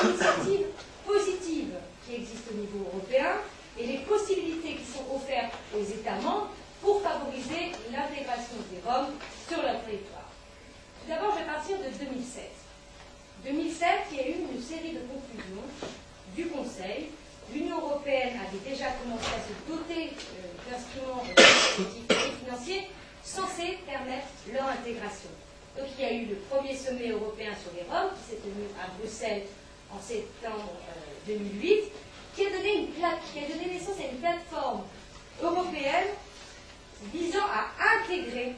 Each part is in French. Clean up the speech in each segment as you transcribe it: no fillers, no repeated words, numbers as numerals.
initiatives positives qui existent au niveau européen et les possibilités qui sont offertes aux États membres pour favoriser l'intégration des Roms sur leur territoire. Tout d'abord, je vais partir de 2007. 2007, il y a eu une série de conclusions du Conseil. L'Union européenne avait déjà commencé à se doter d'instruments législatifs et financiers censés permettre leur intégration. Donc il y a eu le premier sommet européen sur les Roms qui s'est tenu à Bruxelles en septembre 2008, qui a donné naissance à une plateforme européenne visant à intégrer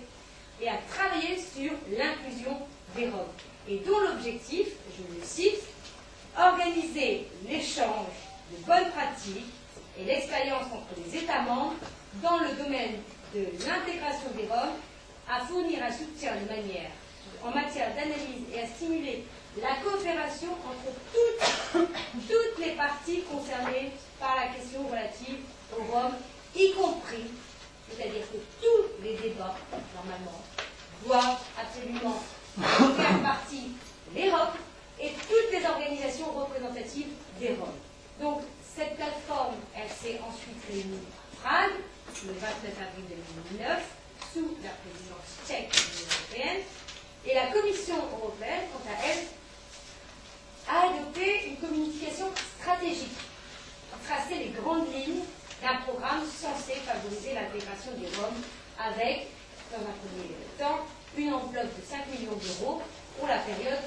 et à travailler sur l'inclusion des Roms, et dont l'objectif, je le cite, organiser l'échange de bonnes pratiques et l'expérience entre les États membres dans le domaine de l'intégration des Roms, à fournir un soutien en matière d'analyse et à stimuler la coopération entre toutes les parties concernées par la question relative aux Roms, y compris, c'est-à-dire que tous les débats, normalement, doivent absolument faire partie les Roms et toutes les organisations représentatives des Roms. Donc, cette plateforme, elle s'est ensuite réunie à Prague, le 29 avril 2009, sous la présidence tchèque de l'Union européenne, et la Commission européenne, quant à elle, a adopté une communication stratégique pour tracer les grandes lignes d'un programme censé favoriser l'intégration des Roms avec, dans un premier temps, une enveloppe de 5 millions d'euros pour la période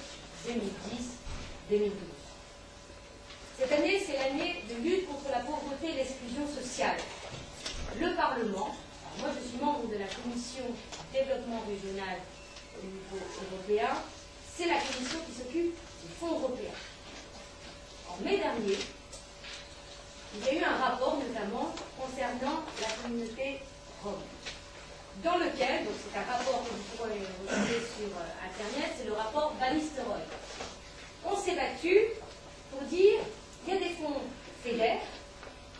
2010-2012. Cette année, c'est l'année de lutte contre la pauvreté et l'exclusion sociale. Le Parlement, moi je suis membre de la Commission développement régional au niveau européen, c'est la commission qui s'occupe du Fonds européen. En mai dernier, il y a eu un rapport notamment concernant la communauté Rome, dans lequel, donc c'est un rapport que vous pourrez retrouver sur Internet, c'est le rapport Van Nistelrooy. On s'est battu pour dire qu'il y a des fonds FEDER,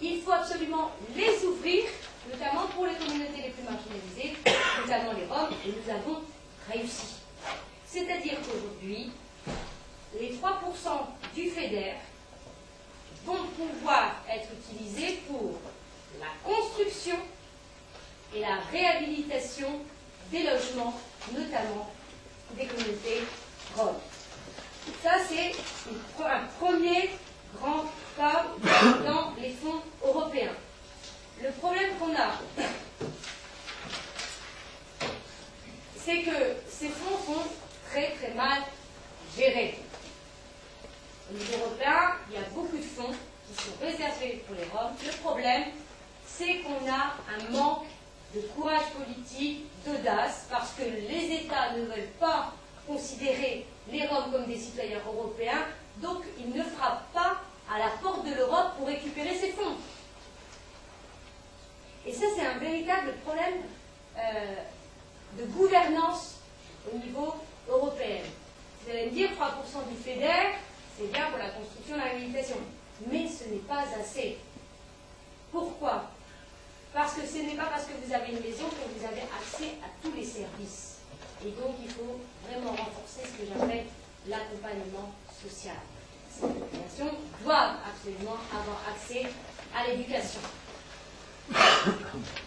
il faut absolument les ouvrir, notamment pour les communautés les plus marginalisées, notamment les Roms, et nous avons réussi. C'est-à-dire qu'aujourd'hui, les 3% du FEDER vont pouvoir être utilisés pour la construction et la réhabilitation des logements, notamment des communautés roms. Ça, c'est un premier grand pas dans les fonds européens. Le problème qu'on a, c'est que ces fonds sont très très mal gérés. Au niveau européen, il y a beaucoup de fonds qui sont réservés pour les Roms. Le problème, c'est qu'on a un manque de courage politique, d'audace, parce que les États ne veulent pas considérer les Roms comme des citoyens européens, donc ils ne frappent pas à la porte de l'Europe pour récupérer ces fonds. Et ça, c'est un véritable problème de gouvernance au niveau européen. Vous allez me dire, 3% du FEDER, c'est bien pour la construction et la réhabilitation. Mais ce n'est pas assez. Pourquoi? Parce que ce n'est pas parce que vous avez une maison que vous avez accès à tous les services. Et donc, il faut vraiment renforcer ce que j'appelle l'accompagnement social. Ces populations doivent absolument avoir accès à l'éducation,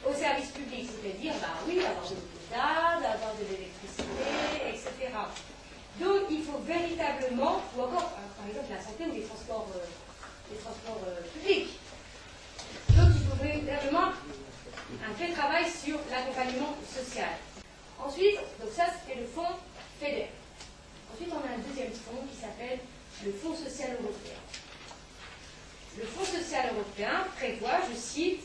au service public, c'est-à-dire, bah oui, avoir de l'eau potable, avoir de l'électricité, etc. Donc, il faut véritablement, ou encore, par exemple, la santé ou les transports publics. Donc, il faut véritablement un vrai travail sur l'accompagnement social. Ensuite, donc ça, c'était le fonds FEDER. Ensuite, on a un deuxième fonds qui s'appelle le Fonds social européen. Le Fonds social européen prévoit, je cite,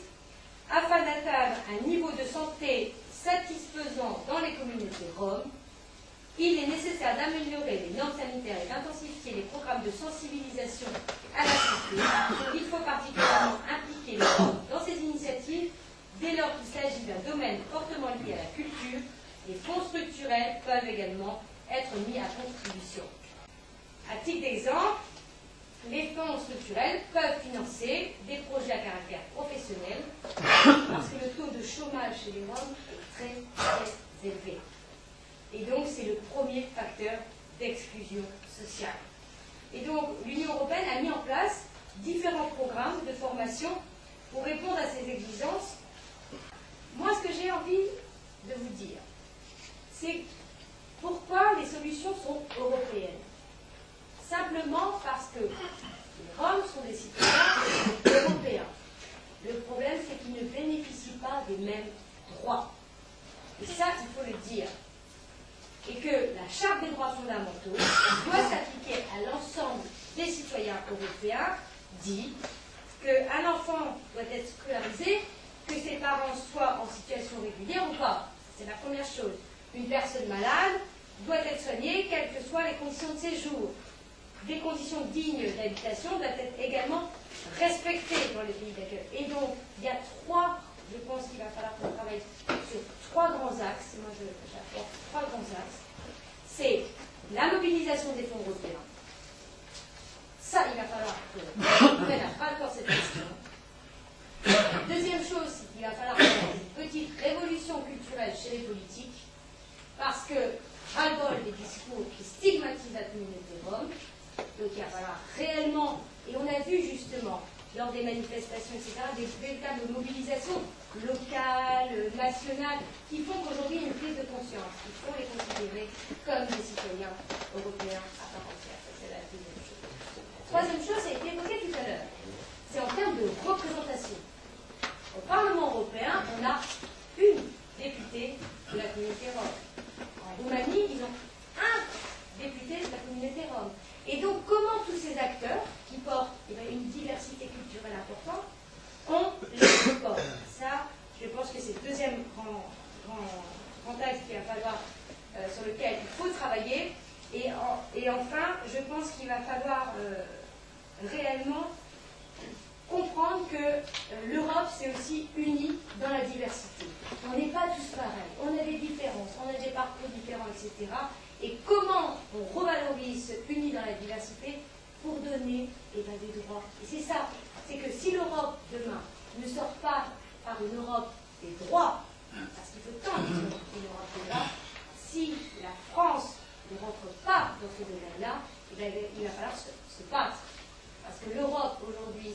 afin d'atteindre un niveau de santé satisfaisant dans les communautés roms, il est nécessaire d'améliorer les normes sanitaires et d'intensifier les programmes de sensibilisation à la santé. Il faut particulièrement impliquer les Roms dans ces initiatives dès lors qu'il s'agit d'un domaine fortement lié à la culture. Les fonds structurels peuvent également être mis à contribution. À titre d'exemple, les fonds structurels peuvent financer des projets à caractère professionnel parce que le taux de chômage chez les Roms est très, très élevé. Et donc, c'est le premier facteur d'exclusion sociale. Et donc, l'Union européenne a mis en place différents programmes de formation pour répondre à ces exigences. Moi, ce que j'ai envie de vous dire, c'est pourquoi les solutions sont européennes. Simplement parce que les Roms sont des citoyens européens. Le problème, c'est qu'ils ne bénéficient pas des mêmes droits. Et ça, il faut le dire. Et que la Charte des droits fondamentaux doit s'appliquer à l'ensemble des citoyens européens, dit qu'un enfant doit être scolarisé, que ses parents soient en situation régulière ou pas. C'est la première chose. Une personne malade doit être soignée, quelles que soient les conditions de séjour. Des conditions dignes d'habitation doivent être également respectées dans les pays d'accueil. Et donc, il y a je pense qu'il va falloir qu'on travaille sur 3 grands axes. Moi, j'apporte 3 grands axes. C'est la mobilisation des fonds européens. Ça, il va falloir qu'on prenne à bras-le-corps cette question. Deuxième chose, c'est qu'il va falloir faire une petite révolution culturelle chez les politiques, parce que ras-le-bol des discours qui stigmatisent la communauté rome. Donc il va falloir réellement, et on a vu justement lors des manifestations, etc., des véritables mobilisations locales, nationales, qui font qu'aujourd'hui il y a une prise de conscience. Il faut les considérer comme des citoyens européens à part entière. Ça, c'est la deuxième chose. Troisième chose, ça a été évoqué tout à l'heure. C'est en termes de représentation. Au Parlement européen, on a une députée de la communauté rome. En Roumanie, ils ont un député de la communauté rome. Et donc, comment tous ces acteurs, qui portent une diversité culturelle importante, ont les supports? Ça, je pense que c'est le deuxième grand axe qu'il va falloir, sur lequel il faut travailler. Et enfin, je pense qu'il va falloir réellement comprendre que l'Europe, c'est aussi unie dans la diversité. On n'est pas tous pareils, on a des différences, on a des parcours différents, etc. Et comment on revalorise ce uni dans la diversité pour donner des droits. Et c'est ça, c'est que si l'Europe, demain, ne sort pas par une Europe des droits, parce qu'il faut tant une Europe des droits, si la France ne rentre pas dans ce domaine-là, il va falloir se battre. Parce que l'Europe, aujourd'hui,